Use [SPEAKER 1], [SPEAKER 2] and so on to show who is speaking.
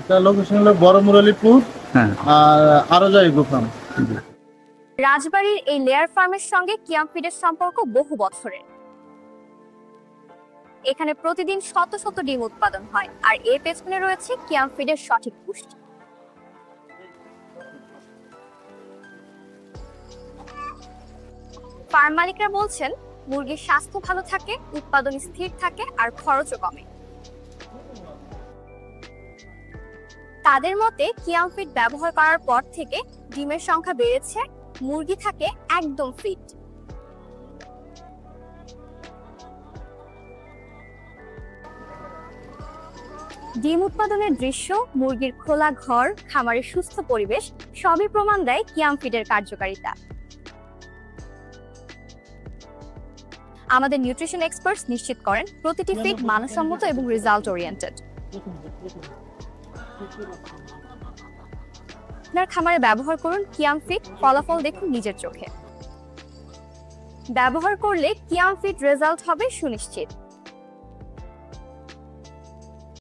[SPEAKER 1] এটা লোকেশন হলো বড় মুরালিপুর।
[SPEAKER 2] হ্যাঁ।
[SPEAKER 1] আর আরো যাই গোফার্ম।
[SPEAKER 3] রাজবাড়ির এই লেয়ার ফার্মের সঙ্গে কিয়াম ফিডের সম্পর্ক বহু বছরের। এখানে প্রতিদিন শত শত ডিম উৎপাদন হয়, আর এর পেছনে রয়েছে কিয়াম ফিডের সঠিক পুষ্টি। ফার্ম মালিকরা বলছেন, মুরগির স্বাস্থ্য ভালো থাকে, উৎপাদন স্থির থাকে, আর খরচও কমে। তাদের মতে কিয়াম ফিড ব্যবহার করার পর থেকে ডিমের সংখ্যা বেড়েছে, মুরগি থাকে একদম ফিট। ডিম উৎপাদনের দৃশ্য, মুরগির খোলা ঘর, খামারের সুস্থ পরিবেশ সবই প্রমাণ দেয় কিয়াম ফিডের কার্যকারিতা। আমাদের নিউট্রিশন এক্সপার্টস নিশ্চিত করেন প্রতিটি ফিড মানসম্মত এবং রেজাল্ট ওরিয়েন্টেড। আপনার খামারে ব্যবহার করুন কিয়াম ফিড, ফলাফল দেখুন নিজের চোখে। ব্যবহার করলে কিয়াম ফিড রেজাল্ট হবে সুনিশ্চিত।